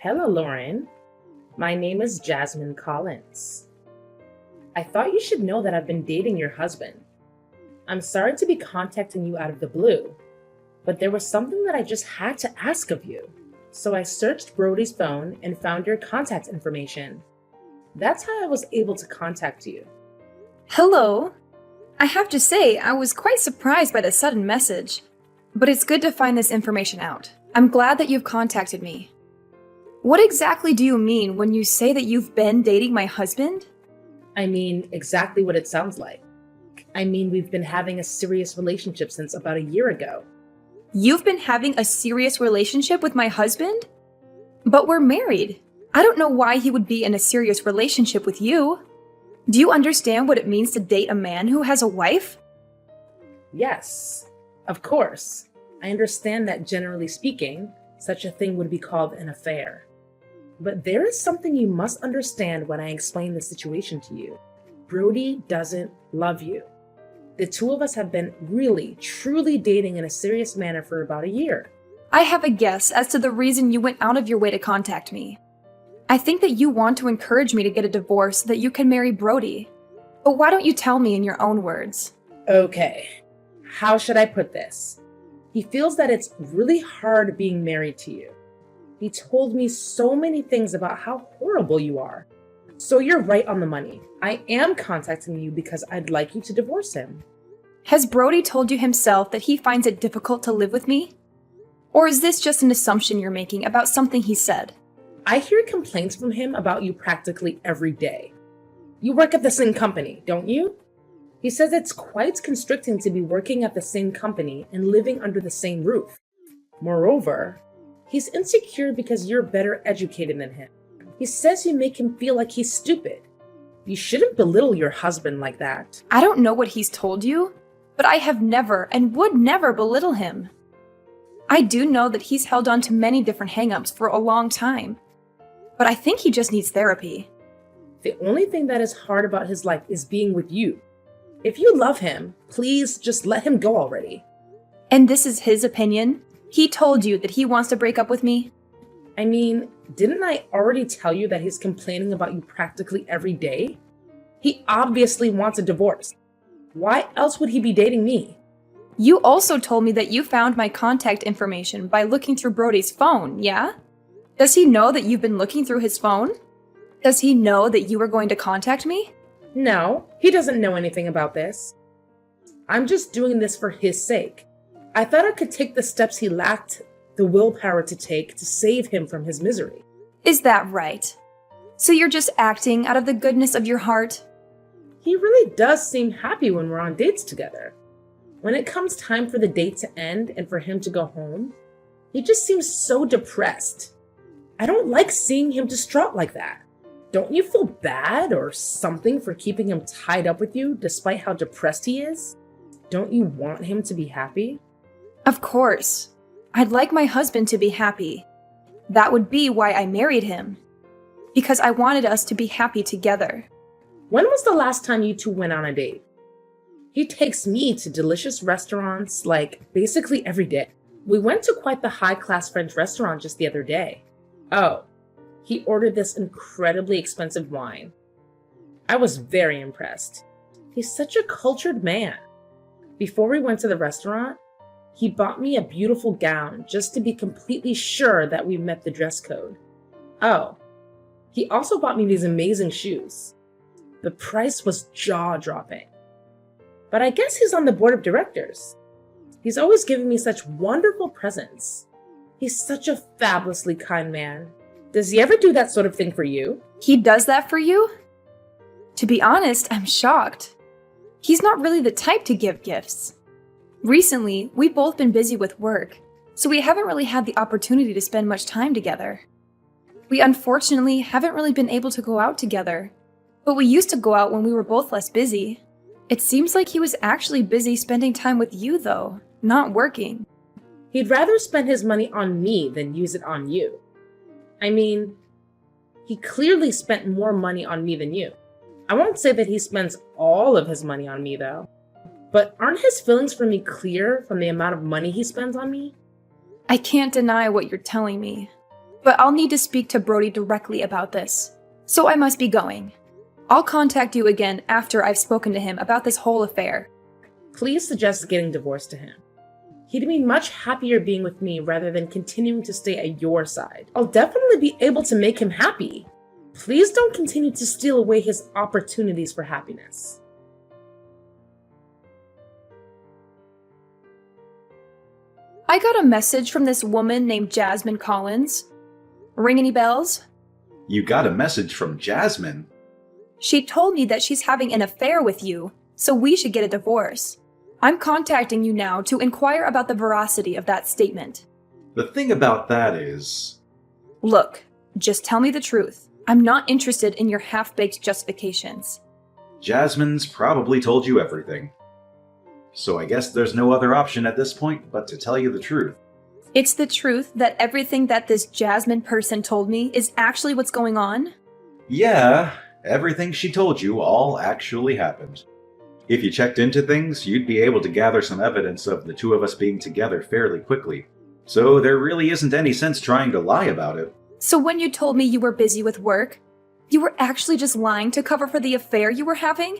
Hello, Lauren. My name is Jasmine Collins. I thought you should know that I've been dating your husband. I'm sorry to be contacting you out of the blue, but there was something that I just had to ask of you. So I searched Brody's phone and found your contact information. That's how I was able to contact you. Hello. I have to say, I was quite surprised by the sudden message, but it's good to find this information out. I'm glad that you've contacted me. What exactly do you mean when you say that you've been dating my husband? I mean exactly what it sounds like. I mean, we've been having a serious relationship since about a year ago. You've been having a serious relationship with my husband? But we're married. I don't know why he would be in a serious relationship with you. Do you understand what it means to date a man who has a wife? Yes, of course. I understand that generally speaking, such a thing would be called an affair. But there is something you must understand when I explain the situation to you. Brody doesn't love you. The two of us have been really, truly dating in a serious manner for about a year. I have a guess as to the reason you went out of your way to contact me. I think that you want to encourage me to get a divorce so that you can marry Brody. But why don't you tell me in your own words? Okay, how should I put this? He feels that it's really hard being married to you. He told me so many things about how horrible you are. So you're right on the money. I am contacting you because I'd like you to divorce him. Has Brody told you himself that he finds it difficult to live with me? Or is this just an assumption you're making about something he said? I hear complaints from him about you practically every day. You work at the same company, don't you? He says it's quite constricting to be working at the same company and living under the same roof. Moreover, he's insecure because you're better educated than him. He says you make him feel like he's stupid. You shouldn't belittle your husband like that. I don't know what he's told you, but I have never and would never belittle him. I do know that he's held on to many different hang-ups for a long time, but I think he just needs therapy. The only thing that is hard about his life is being with you. If you love him, please just let him go already. And this is his opinion? He told you that he wants to break up with me? I mean, didn't I already tell you that he's complaining about you practically every day? He obviously wants a divorce. Why else would he be dating me? You also told me that you found my contact information by looking through Brody's phone, yeah? Does he know that you've been looking through his phone? Does he know that you were going to contact me? No, he doesn't know anything about this. I'm just doing this for his sake. I thought I could take the steps he lacked the willpower to take to save him from his misery. Is that right? So you're just acting out of the goodness of your heart? He really does seem happy when we're on dates together. When it comes time for the date to end and for him to go home, he just seems so depressed. I don't like seeing him distraught like that. Don't you feel bad or something for keeping him tied up with you despite how depressed he is? Don't you want him to be happy? Of course. I'd like my husband to be happy. That would be why I married him. Because I wanted us to be happy together. When was the last time you two went on a date? He takes me to delicious restaurants like basically every day. We went to quite the high-class French restaurant just the other day. Oh, he ordered this incredibly expensive wine. I was very impressed. He's such a cultured man. Before we went to the restaurant, he bought me a beautiful gown just to be completely sure that we met the dress code. Oh, he also bought me these amazing shoes. The price was jaw-dropping. But I guess he's on the board of directors. He's always giving me such wonderful presents. He's such a fabulously kind man. Does he ever do that sort of thing for you? He does that for you? To be honest, I'm shocked. He's not really the type to give gifts. Recently, we've both been busy with work, so we haven't really had the opportunity to spend much time together. We unfortunately haven't really been able to go out together, but we used to go out when we were both less busy. It seems like he was actually busy spending time with you, though, not working. He'd rather spend his money on me than use it on you. I mean, he clearly spent more money on me than you. I won't say that he spends all of his money on me, though. But aren't his feelings for me clear from the amount of money he spends on me? I can't deny what you're telling me. but I'll need to speak to Brody directly about this. So I must be going. I'll contact you again after I've spoken to him about this whole affair. Please suggest getting divorced to him. He'd be much happier being with me rather than continuing to stay at your side. I'll definitely be able to make him happy. Please don't continue to steal away his opportunities for happiness. I got a message from this woman named Jasmine Collins. Ring any bells? You got a message from Jasmine? She told me that she's having an affair with you, so we should get a divorce. I'm contacting you now to inquire about the veracity of that statement. The thing about that is... Look, just tell me the truth. I'm not interested in your half-baked justifications. Jasmine's probably told you everything. So I guess there's no other option at this point but to tell you the truth. It's the truth that everything that this Jasmine person told me is actually what's going on? Yeah, everything she told you all actually happened. If you checked into things, you'd be able to gather some evidence of the two of us being together fairly quickly. So there really isn't any sense trying to lie about it. So when you told me you were busy with work, you were actually just lying to cover for the affair you were having?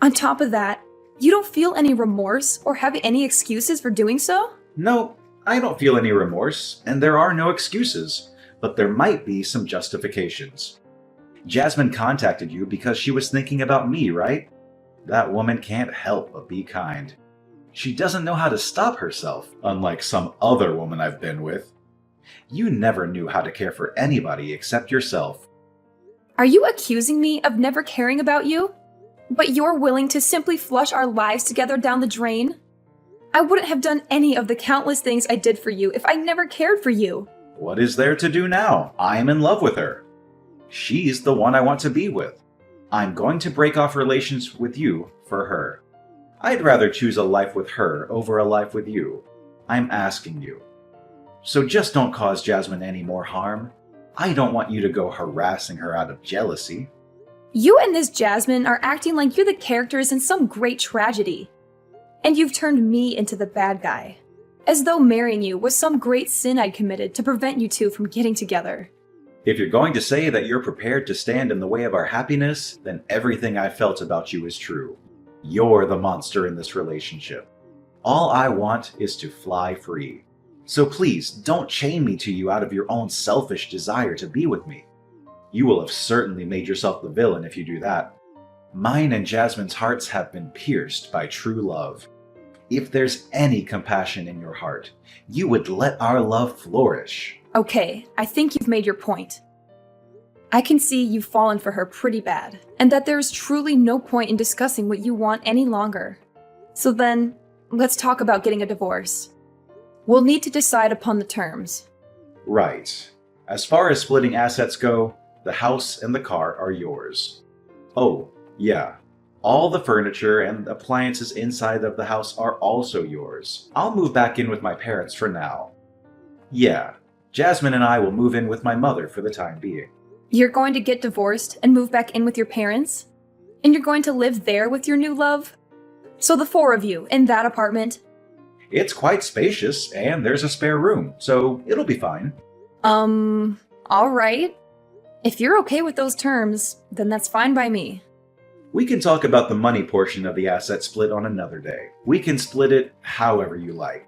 On top of that, you don't feel any remorse or have any excuses for doing so? No, I don't feel any remorse, and there are no excuses, but there might be some justifications. Jasmine contacted you because she was thinking about me, right? That woman can't help but be kind. She doesn't know how to stop herself, unlike some other woman I've been with. You never knew how to care for anybody except yourself. Are you accusing me of never caring about you? But you're willing to simply flush our lives together down the drain? I wouldn't have done any of the countless things I did for you if I never cared for you. What is there to do now? I'm in love with her. She's the one I want to be with. I'm going to break off relations with you for her. I'd rather choose a life with her over a life with you. I'm asking you. So just don't cause Jasmine any more harm. I don't want you to go harassing her out of jealousy. You and this Jasmine are acting like you're the characters in some great tragedy. And you've turned me into the bad guy. As though marrying you was some great sin I'd committed to prevent you two from getting together. If you're going to say that you're prepared to stand in the way of our happiness, then everything I felt about you is true. You're the monster in this relationship. All I want is to fly free. So please, don't chain me to you out of your own selfish desire to be with me. You will have certainly made yourself the villain if you do that. Mine and Jasmine's hearts have been pierced by true love. If there's any compassion in your heart, you would let our love flourish. Okay, I think you've made your point. I can see you've fallen for her pretty bad, and that there's truly no point in discussing what you want any longer. So then, let's talk about getting a divorce. We'll need to decide upon the terms. Right. As far as splitting assets go, the house and the car are yours. Oh, yeah. All the furniture and appliances inside of the house are also yours. I'll move back in with my parents for now. Yeah, Jasmine and I will move in with my mother for the time being. You're going to get divorced and move back in with your parents? And you're going to live there with your new love? So the four of you in that apartment? It's quite spacious, and there's a spare room, so it'll be fine. Alright. If you're okay with those terms, then that's fine by me. We can talk about the money portion of the asset split on another day. We can split it however you like.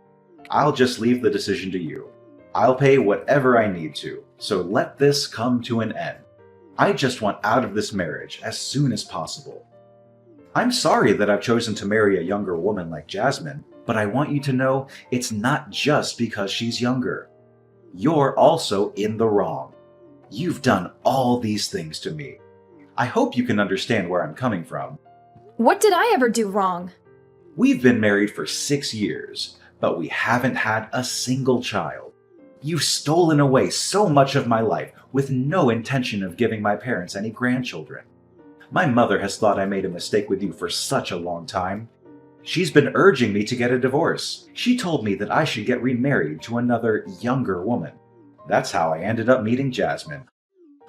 I'll just leave the decision to you. I'll pay whatever I need to, so let this come to an end. I just want out of this marriage as soon as possible. I'm sorry that I've chosen to marry a younger woman like Jasmine, but I want you to know it's not just because she's younger. You're also in the wrong. You've done all these things to me. I hope you can understand where I'm coming from. What did I ever do wrong? We've been married for 6 years, but we haven't had a single child. You've stolen away so much of my life with no intention of giving my parents any grandchildren. My mother has thought I made a mistake with you for such a long time. She's been urging me to get a divorce. She told me that I should get remarried to another younger woman. That's how I ended up meeting Jasmine.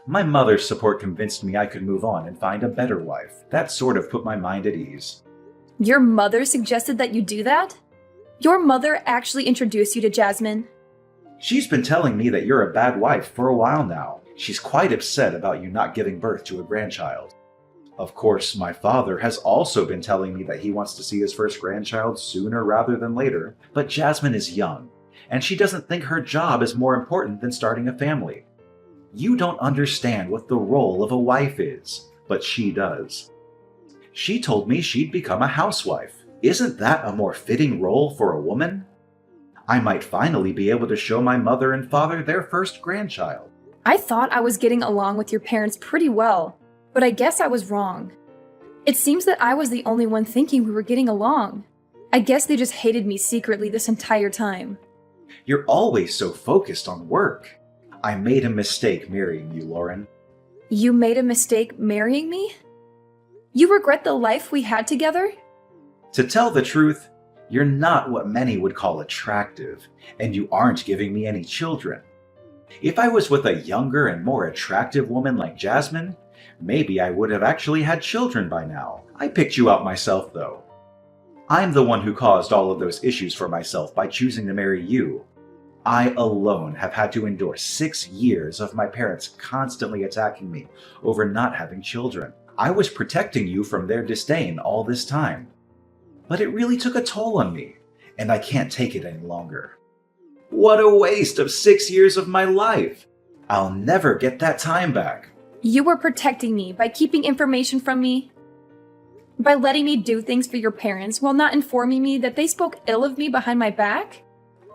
My mother's support convinced me I could move on and find a better wife. That sort of put my mind at ease. Your mother suggested that you do that? Your mother actually introduced you to Jasmine? She's been telling me that you're a bad wife for a while now. She's quite upset about you not giving birth to a grandchild. Of course, my father has also been telling me that he wants to see his first grandchild sooner rather than later, but Jasmine is young, and she doesn't think her job is more important than starting a family. You don't understand what the role of a wife is, but she does. She told me she'd become a housewife. Isn't that a more fitting role for a woman? I might finally be able to show my mother and father their first grandchild. I thought I was getting along with your parents pretty well, but I guess I was wrong. It seems that I was the only one thinking we were getting along. I guess they just hated me secretly this entire time. You're always so focused on work. I made a mistake marrying you, Lauren. You made a mistake marrying me? You regret the life we had together? To tell the truth, you're not what many would call attractive, and you aren't giving me any children. If I was with a younger and more attractive woman like Jasmine, maybe I would have actually had children by now. I picked you out myself, though. I'm the one who caused all of those issues for myself by choosing to marry you. I alone have had to endure 6 years of my parents constantly attacking me over not having children. I was protecting you from their disdain all this time. But it really took a toll on me, and I can't take it any longer. What a waste of 6 years of my life! I'll never get that time back. You were protecting me by keeping information from me? By letting me do things for your parents while not informing me that they spoke ill of me behind my back?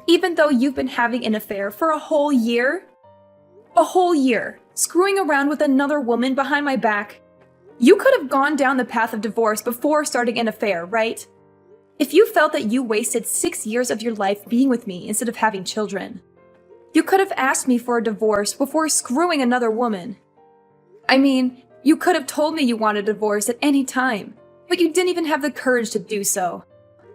Even though you've been having an affair for a whole year? A whole year, screwing around with another woman behind my back? You could have gone down the path of divorce before starting an affair, right? If you felt that you wasted 6 years of your life being with me instead of having children, you could have asked me for a divorce before screwing another woman. I mean, you could have told me you wanted a divorce at any time, but you didn't even have the courage to do so.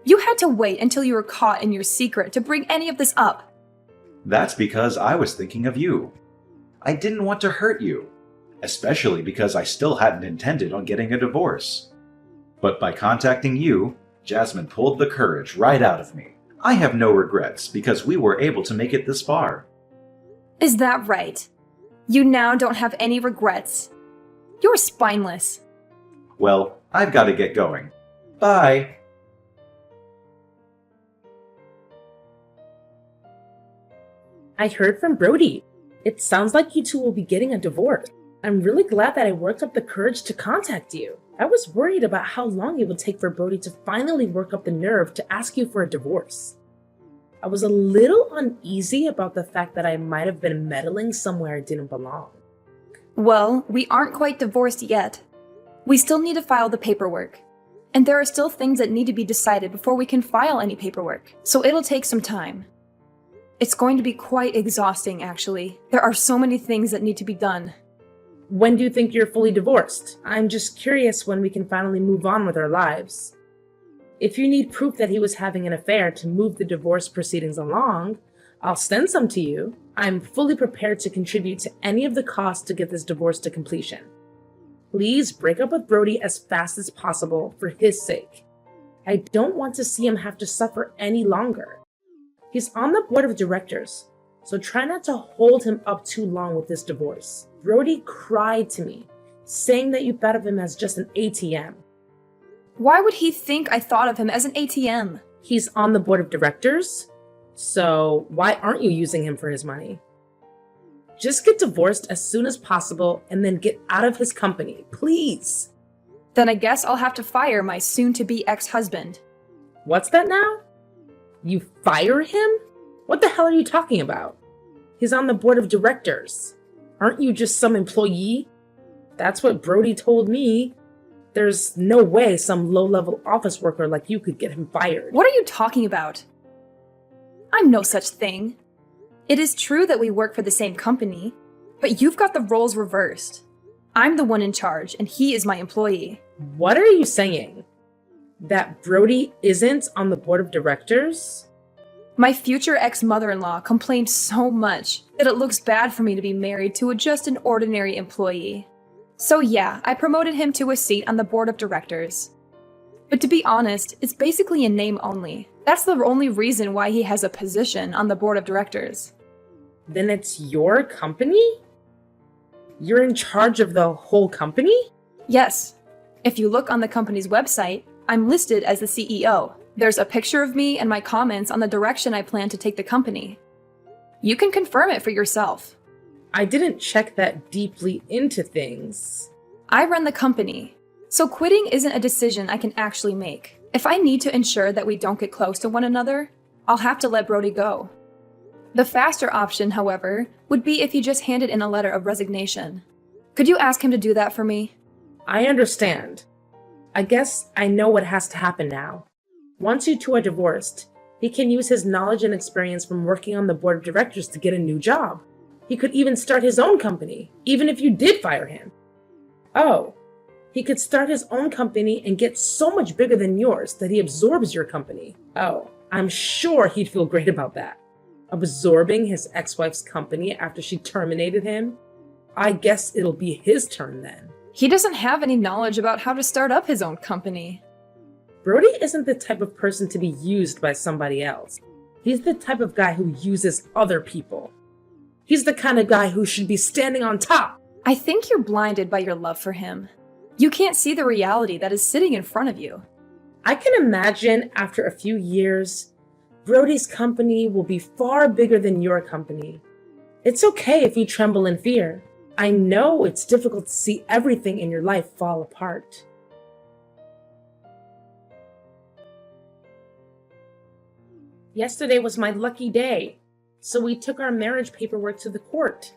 You had to wait until you were caught in your secret to bring any of this up. That's because I was thinking of you. I didn't want to hurt you, especially because I still hadn't intended on getting a divorce. But by contacting you, Jasmine pulled the courage right out of me. I have no regrets because we were able to make it this far. Is that right? You now don't have any regrets. You're spineless. Well, I've got to get going. Bye! I heard from Brody. It sounds like you two will be getting a divorce. I'm really glad that I worked up the courage to contact you. I was worried about how long it would take for Brody to finally work up the nerve to ask you for a divorce. I was a little uneasy about the fact that I might have been meddling somewhere I didn't belong. Well, we aren't quite divorced yet. We still need to file the paperwork. And there are still things that need to be decided before we can file any paperwork, so it'll take some time. It's going to be quite exhausting, actually. There are so many things that need to be done. When do you think you're fully divorced? I'm just curious when we can finally move on with our lives. If you need proof that he was having an affair to move the divorce proceedings along, I'll send some to you. I'm fully prepared to contribute to any of the costs to get this divorce to completion. Please break up with Brody as fast as possible for his sake. I don't want to see him have to suffer any longer. He's on the board of directors, so try not to hold him up too long with this divorce. Brody cried to me, saying that you thought of him as just an ATM. Why would he think I thought of him as an ATM? He's on the board of directors, so why aren't you using him for his money? Just get divorced as soon as possible and then get out of his company, please. Then I guess I'll have to fire my soon-to-be ex-husband. What's that now? You fire him? What the hell are you talking about? He's on the board of directors. Aren't you just some employee? That's what Brody told me. There's no way some low-level office worker like you could get him fired. What are you talking about? I'm no such thing. It is true that we work for the same company, but you've got the roles reversed. I'm the one in charge, and he is my employee. What are you saying? That Brody isn't on the board of directors? My future ex-mother-in-law complained so much that it looks bad for me to be married to just an ordinary employee. So yeah, I promoted him to a seat on the board of directors. But to be honest, it's basically a name only. That's the only reason why he has a position on the board of directors. Then it's your company? You're in charge of the whole company? Yes. If you look on the company's website, I'm listed as the CEO. There's a picture of me and my comments on the direction I plan to take the company. You can confirm it for yourself. I didn't check that deeply into things. I run the company, so quitting isn't a decision I can actually make. If I need to ensure that we don't get close to one another, I'll have to let Brody go. The faster option, however, would be if he just handed in a letter of resignation. Could you ask him to do that for me? I understand. I guess I know what has to happen now. Once you two are divorced, he can use his knowledge and experience from working on the board of directors to get a new job. He could even start his own company, even if you did fire him. Oh, he could start his own company and get so much bigger than yours that he absorbs your company. Oh, I'm sure he'd feel great about that. Absorbing his ex-wife's company after she terminated him? I guess it'll be his turn then. He doesn't have any knowledge about how to start up his own company. Brody isn't the type of person to be used by somebody else. He's the type of guy who uses other people. He's the kind of guy who should be standing on top. I think you're blinded by your love for him. You can't see the reality that is sitting in front of you. I can imagine after a few years, Brody's company will be far bigger than your company. It's okay if you tremble in fear. I know it's difficult to see everything in your life fall apart. Yesterday was my lucky day, so we took our marriage paperwork to the court.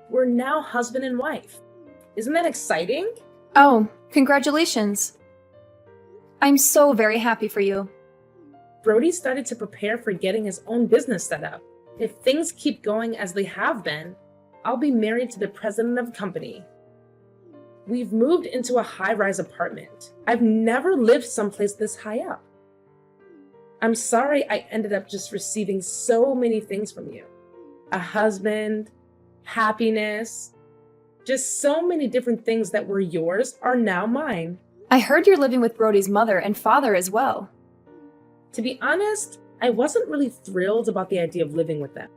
We're now husband and wife. Isn't that exciting? Oh, congratulations. I'm so very happy for you. Brody started to prepare for getting his own business set up. If things keep going as they have been, I'll be married to the president of the company. We've moved into a high-rise apartment. I've never lived someplace this high up. I'm sorry I ended up just receiving so many things from you. A husband, happiness, just so many different things that were yours are now mine. I heard you're living with Brody's mother and father as well. To be honest, I wasn't really thrilled about the idea of living with them.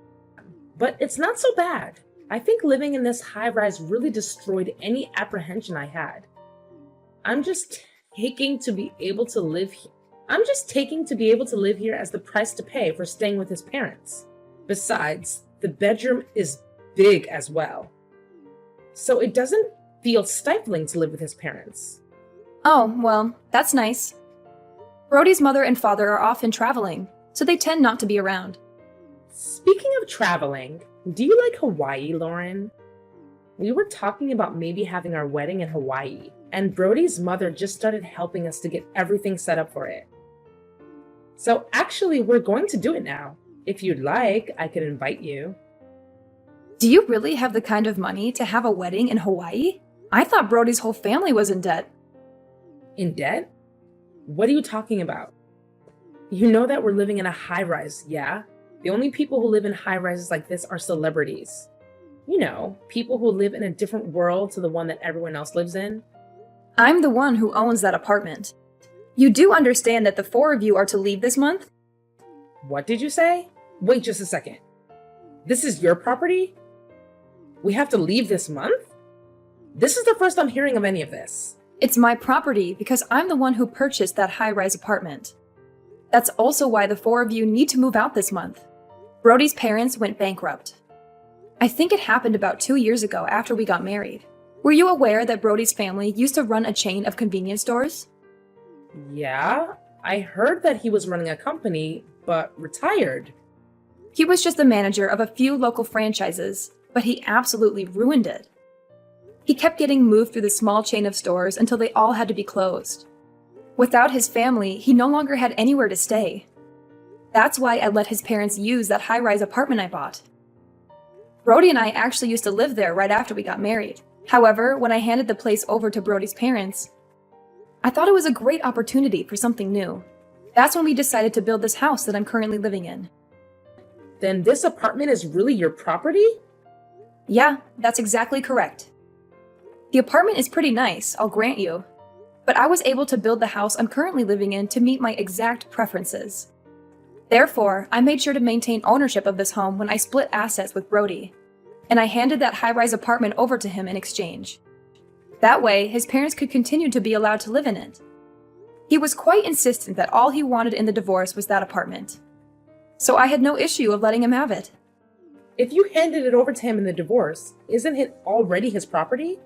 But it's not so bad. I think living in this high-rise really destroyed any apprehension I had. I'm just taking to be able to live here. As the price to pay for staying with his parents. Besides, the bedroom is big as well. So it doesn't feel stifling to live with his parents. Oh, well, that's nice. Brody's mother and father are often traveling, so they tend not to be around. Speaking of traveling, do you like Hawaii, Lauren? We were talking about maybe having our wedding in Hawaii, and Brody's mother just started helping us to get everything set up for it. So actually, we're going to do it now. If you'd like, I could invite you. Do you really have the kind of money to have a wedding in Hawaii? I thought Brody's whole family was in debt. In debt? What are you talking about? You know that we're living in a high-rise, yeah? The only people who live in high-rises like this are celebrities. You know, people who live in a different world to the one that everyone else lives in. I'm the one who owns that apartment. You do understand that the four of you are to leave this month? What did you say? Wait just a second. This is your property? We have to leave this month? This is the first I'm hearing of any of this. It's my property because I'm the one who purchased that high-rise apartment. That's also why the four of you need to move out this month. Brody's parents went bankrupt. I think it happened about 2 years ago after we got married. Were you aware that Brody's family used to run a chain of convenience stores? Yeah, I heard that he was running a company, but retired. He was just the manager of a few local franchises, but he absolutely ruined it. He kept getting moved through the small chain of stores until they all had to be closed. Without his family, he no longer had anywhere to stay. That's why I let his parents use that high-rise apartment I bought. Brody and I actually used to live there right after we got married. However, when I handed the place over to Brody's parents, I thought it was a great opportunity for something new. That's when we decided to build this house that I'm currently living in. Then this apartment is really your property? Yeah, that's exactly correct. The apartment is pretty nice, I'll grant you. But I was able to build the house I'm currently living in to meet my exact preferences. Therefore, I made sure to maintain ownership of this home when I split assets with Brody, and I handed that high-rise apartment over to him in exchange. That way, his parents could continue to be allowed to live in it. He was quite insistent that all he wanted in the divorce was that apartment. So I had no issue of letting him have it. If you handed it over to him in the divorce, isn't it already his property?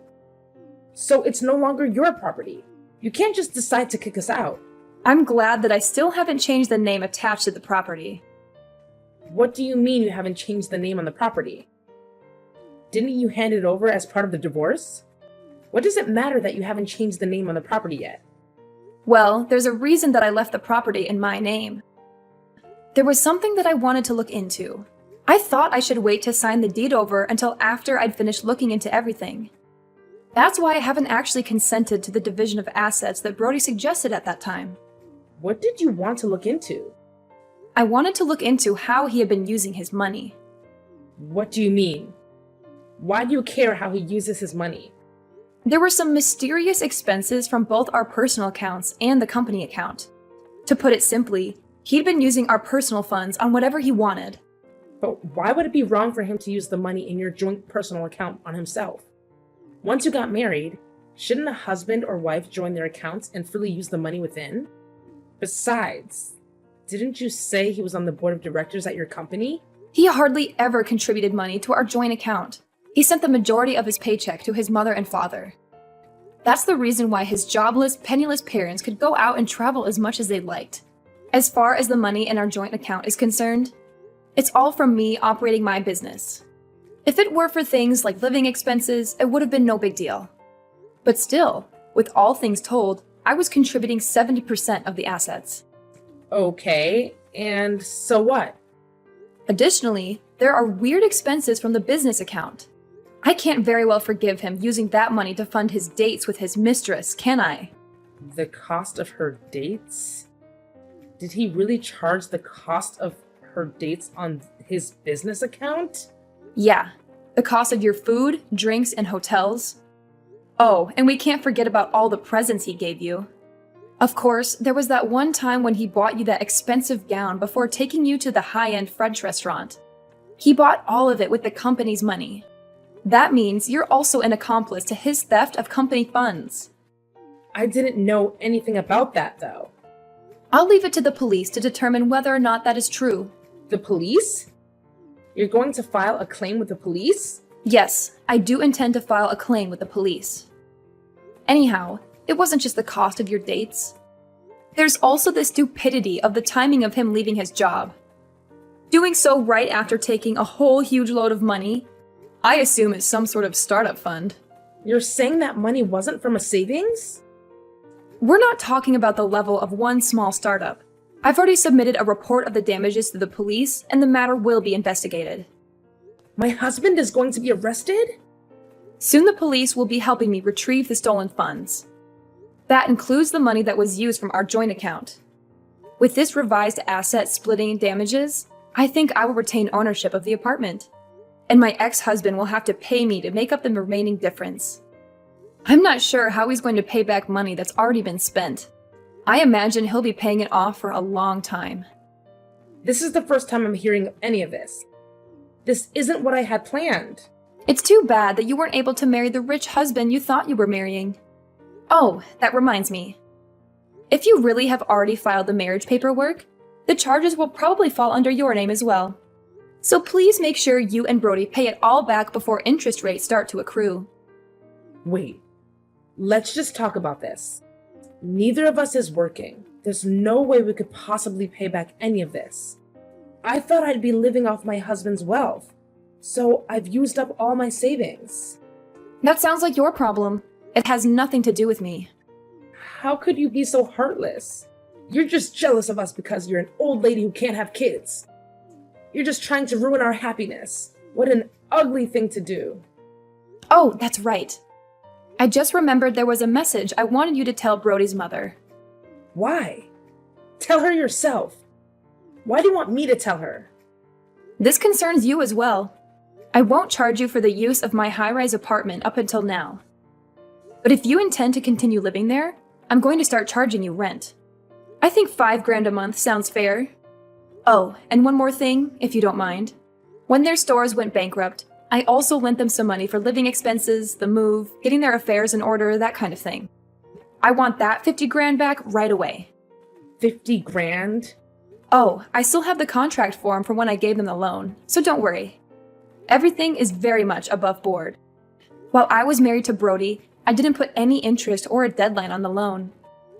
So it's no longer your property. You can't just decide to kick us out. I'm glad that I still haven't changed the name attached to the property. What do you mean you haven't changed the name on the property? Didn't you hand it over as part of the divorce? What does it matter that you haven't changed the name on the property yet? Well, there's a reason that I left the property in my name. There was something that I wanted to look into. I thought I should wait to sign the deed over until after I'd finished looking into everything. That's why I haven't actually consented to the division of assets that Brody suggested at that time. What did you want to look into? I wanted to look into how he had been using his money. What do you mean? Why do you care how he uses his money? There were some mysterious expenses from both our personal accounts and the company account. To put it simply, he'd been using our personal funds on whatever he wanted. But why would it be wrong for him to use the money in your joint personal account on himself? Once you got married, shouldn't a husband or wife join their accounts and freely use the money within? Besides, didn't you say he was on the board of directors at your company? He hardly ever contributed money to our joint account. He sent the majority of his paycheck to his mother and father. That's the reason why his jobless, penniless parents could go out and travel as much as they liked. As far as the money in our joint account is concerned, it's all from me operating my business. If it were for things like living expenses, it would have been no big deal. But still, with all things told, I was contributing 70% of the assets. Okay, and so what? Additionally, there are weird expenses from the business account. I can't very well forgive him using that money to fund his dates with his mistress, can I? The cost of her dates? Did he really charge the cost of her dates on his business account? Yeah, the cost of your food, drinks, and hotels. Oh, and we can't forget about all the presents he gave you. Of course, there was that one time when he bought you that expensive gown before taking you to the high-end French restaurant. He bought all of it with the company's money. That means you're also an accomplice to his theft of company funds. I didn't know anything about that, though. I'll leave it to the police to determine whether or not that is true. The police? You're going to file a claim with the police? Yes, I do intend to file a claim with the police. Anyhow, it wasn't just the cost of your dates. There's also the stupidity of the timing of him leaving his job. Doing so right after taking a whole huge load of money, I assume it's some sort of startup fund. You're saying that money wasn't from a savings? We're not talking about the level of one small startup. I've already submitted a report of the damages to the police, and the matter will be investigated. My husband is going to be arrested? Soon the police will be helping me retrieve the stolen funds. That includes the money that was used from our joint account. With this revised asset splitting damages, I think I will retain ownership of the apartment, and my ex-husband will have to pay me to make up the remaining difference. I'm not sure how he's going to pay back money that's already been spent. I imagine he'll be paying it off for a long time. This is the first time I'm hearing of any of this. This isn't what I had planned. It's too bad that you weren't able to marry the rich husband you thought you were marrying. Oh, that reminds me. If you really have already filed the marriage paperwork, the charges will probably fall under your name as well. So please make sure you and Brody pay it all back before interest rates start to accrue. Wait, let's just talk about this. Neither of us is working. There's no way we could possibly pay back any of this. I thought I'd be living off my husband's wealth, so I've used up all my savings. That sounds like your problem. It has nothing to do with me. How could you be so heartless? You're just jealous of us because you're an old lady who can't have kids. You're just trying to ruin our happiness. What an ugly thing to do. Oh, that's right. I just remembered there was a message I wanted you to tell Brody's mother. Why? Tell her yourself. Why do you want me to tell her? This concerns you as well. I won't charge you for the use of my high-rise apartment up until now. But if you intend to continue living there, I'm going to start charging you rent. I think $5,000 a month sounds fair. Oh, and one more thing, if you don't mind. When their stores went bankrupt, I also lent them some money for living expenses, the move, getting their affairs in order, that kind of thing. I want that 50 grand back right away. 50 grand? Oh, I still have the contract form from when I gave them the loan, so don't worry. Everything is very much above board. While I was married to Brody, I didn't put any interest or a deadline on the loan.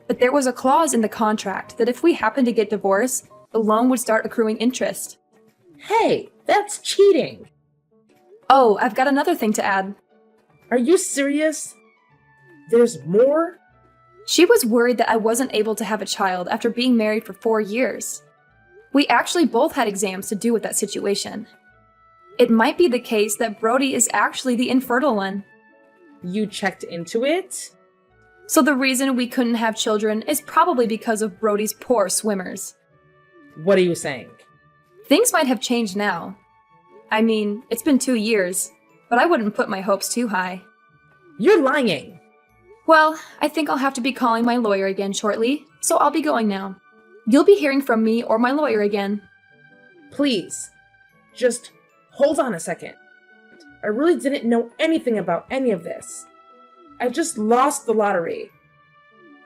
But there was a clause in the contract that if we happened to get divorced, the loan would start accruing interest. Hey, that's cheating. Oh, I've got another thing to add. Are you serious? There's more? She was worried that I wasn't able to have a child after being married for 4 years. We actually both had exams to do with that situation. It might be the case that Brody is actually the infertile one. You checked into it? So the reason we couldn't have children is probably because of Brody's poor swimmers. What are you saying? Things might have changed now. I mean, it's been 2 years, but I wouldn't put my hopes too high. You're lying. Well, I think I'll have to be calling my lawyer again shortly, so I'll be going now. You'll be hearing from me or my lawyer again. Please, just hold on a second. I really didn't know anything about any of this. I just lost the lottery.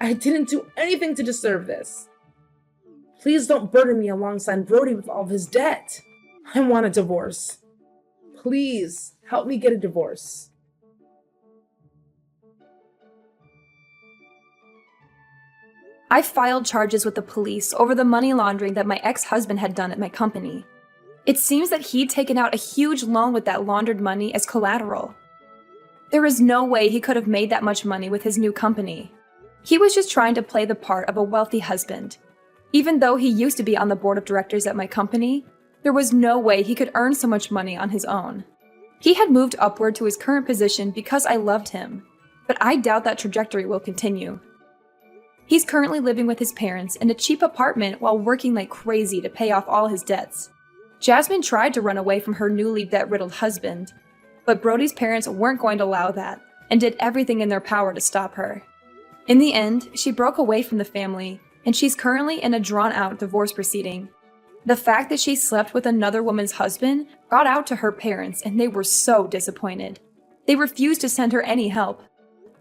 I didn't do anything to deserve this. Please don't burden me alongside Brody with all of his debt. I want a divorce. Please, help me get a divorce. I filed charges with the police over the money laundering that my ex-husband had done at my company. It seems that he'd taken out a huge loan with that laundered money as collateral. There is no way he could have made that much money with his new company. He was just trying to play the part of a wealthy husband. Even though he used to be on the board of directors at my company, there was no way he could earn so much money on his own. He had moved upward to his current position because I loved him, but I doubt that trajectory will continue. He's currently living with his parents in a cheap apartment while working like crazy to pay off all his debts. Jasmine tried to run away from her newly debt-riddled husband, but Brody's parents weren't going to allow that and did everything in their power to stop her. In the end, she broke away from the family, and she's currently in a drawn-out divorce proceeding. The fact that she slept with another woman's husband got out to her parents, and they were so disappointed. They refused to send her any help.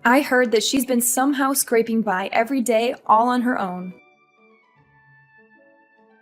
I heard that she's been somehow scraping by every day all on her own.